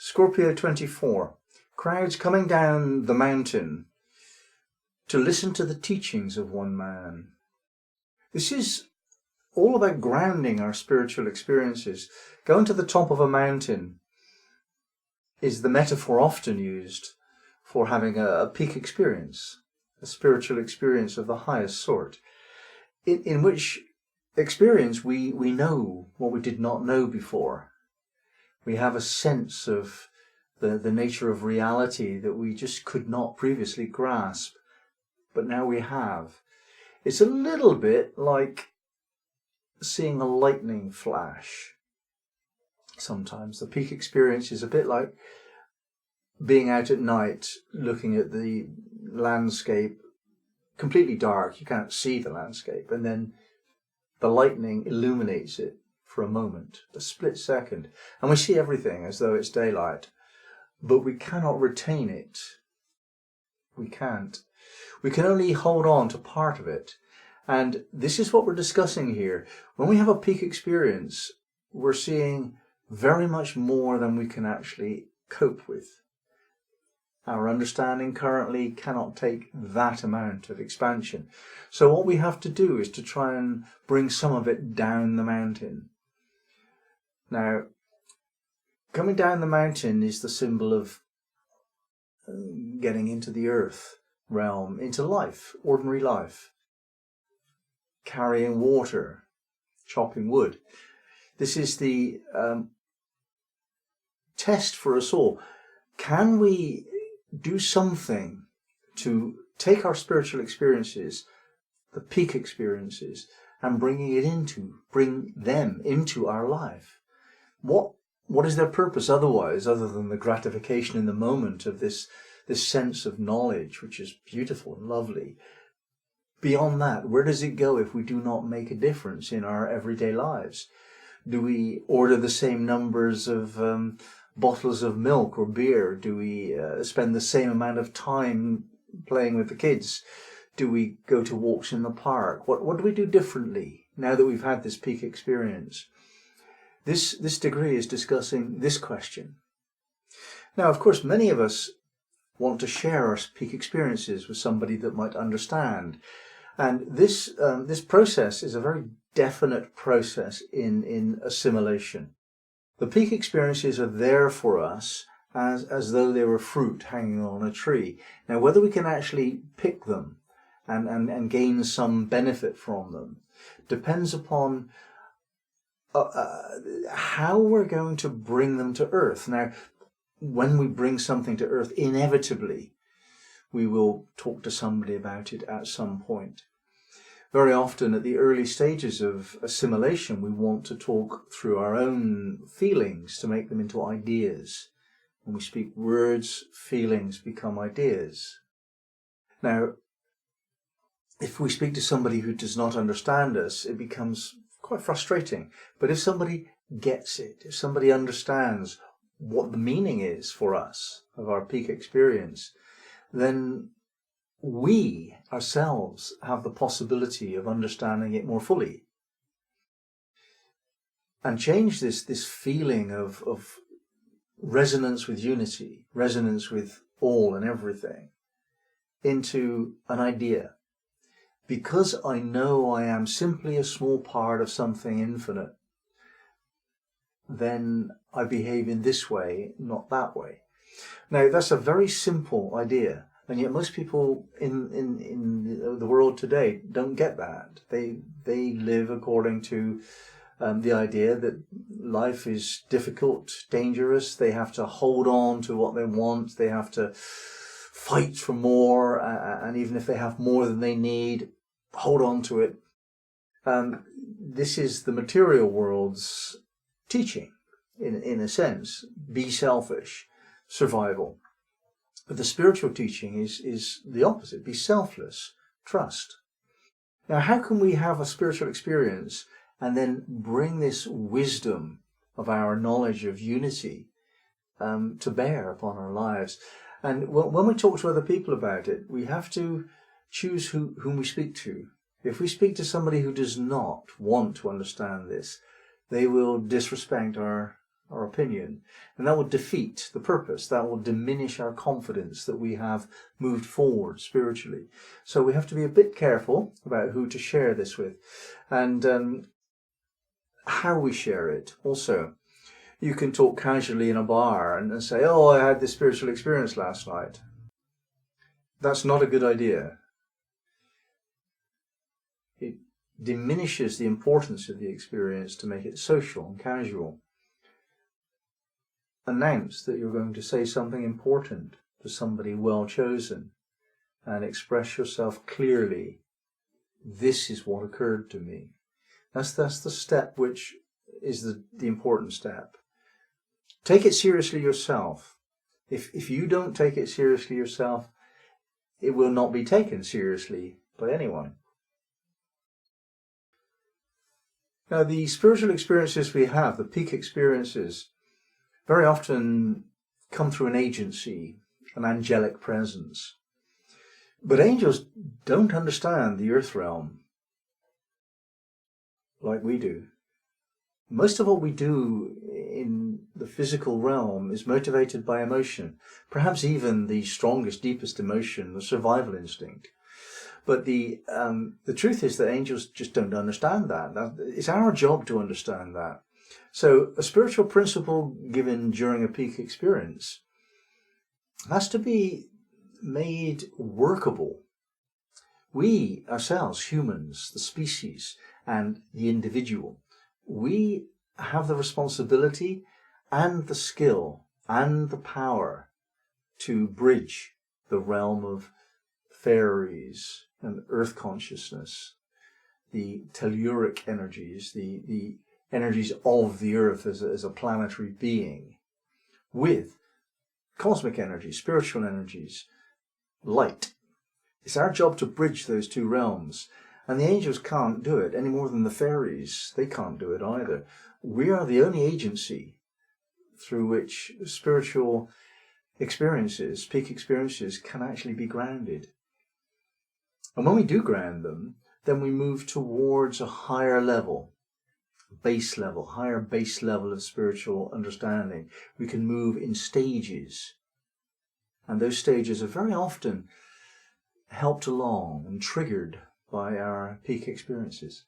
Scorpio 24. Crowds coming down the mountain to listen to the teachings of one man. This is all about grounding our spiritual experiences. Going to the top of a mountain is the metaphor often used for having a peak experience, a spiritual experience of the highest sort, in which experience we know what we did not know before. We have a sense of the nature of reality that we just could not previously grasp, but now we have. It's a little bit like seeing a lightning flash. Sometimes the peak experience is a bit like being out at night looking at the landscape completely dark. You can't see the landscape, and then the lightning illuminates it for a moment, a split second, and we see everything as though it's daylight, but we cannot retain it. We can't. We can only hold on to part of it. And this is what we're discussing here. When we have a peak experience, we're seeing very much more than we can actually cope with. Our understanding currently cannot take that amount of expansion. So what we have to do is to try and bring some of it down the mountain. Now, coming down the mountain is the symbol of getting into the earth realm, into life, ordinary life. Carrying water, chopping wood. This is the test for us all. Can we do something to take our spiritual experiences, the peak experiences, and bring them into our life? What is their purpose otherwise, other than the gratification in the moment of this sense of knowledge, which is beautiful and lovely? Beyond that, where does it go if we do not make a difference in our everyday lives? Do we order the same numbers of bottles of milk or beer? Do we spend the same amount of time playing with the kids? Do we go to walks in the park? What do we do differently now that we've had this peak experience? This degree is discussing this question. Now, of course, many of us want to share our peak experiences with somebody that might understand. And this process is a very definite process in assimilation. The peak experiences are there for us as though they were fruit hanging on a tree. Now, whether we can actually pick them and gain some benefit from them depends upon how we're going to bring them to earth. Now, when we bring something to earth, inevitably we will talk to somebody about it at some point. Very often at the early stages of assimilation, we want to talk through our own feelings to make them into ideas. When we speak words, feelings become ideas. Now, if we speak to somebody who does not understand us, it becomes quite frustrating. But if somebody gets it, if somebody understands what the meaning is for us of our peak experience, then we ourselves have the possibility of understanding it more fully and change this feeling of resonance with unity, resonance with all and everything, into an idea. Because I know I am simply a small part of something infinite, then I behave in this way, not that way. Now, that's a very simple idea, and yet most people in the world today don't get that. They live according to the idea that life is difficult, dangerous. They have to hold on to what they want. They have to fight for more, and even if they have more than they need, hold on to it. This is the material world's teaching, in a sense. Be selfish, survival. But the spiritual teaching is the opposite. Be selfless, trust. Now, how can we have a spiritual experience and then bring this wisdom of our knowledge of unity to bear upon our lives? And when we talk to other people about it, we have to choose whom we speak to. If we speak to somebody who does not want to understand this, they will disrespect our our opinion, and that will defeat the purpose. That will diminish our confidence that we have moved forward spiritually. So we have to be a bit careful about who to share this with, and how we share it. Also, you can talk casually in a bar and say, "Oh, I had this spiritual experience last night." That's not a good idea. It diminishes the importance of the experience to make it social and casual. Announce that you're going to say something important to somebody well chosen and express yourself clearly. This is what occurred to me. That's the step which is the important step. Take it seriously yourself. If you don't take it seriously yourself, it will not be taken seriously by anyone. Now, the spiritual experiences we have, the peak experiences, very often come through an agency, an angelic presence. But angels don't understand the earth realm like we do. Most of what we do in the physical realm is motivated by emotion, perhaps even the strongest, deepest emotion, the survival instinct. But the truth is that angels just don't understand that. It's our job to understand that. So a spiritual principle given during a peak experience has to be made workable. We ourselves, humans, the species, and the individual, we have the responsibility and the skill and the power to bridge the realm of fairies and earth consciousness, the telluric energies, the energies of the earth as a planetary being, with cosmic energies, spiritual energies, light. It's our job to bridge those two realms. And the angels can't do it any more than the fairies. They can't do it either. We are the only agency through which spiritual experiences, peak experiences, can actually be grounded. And when we do ground them, then we move towards a higher level, higher base level of spiritual understanding. We can move in stages. And those stages are very often helped along and triggered by our peak experiences.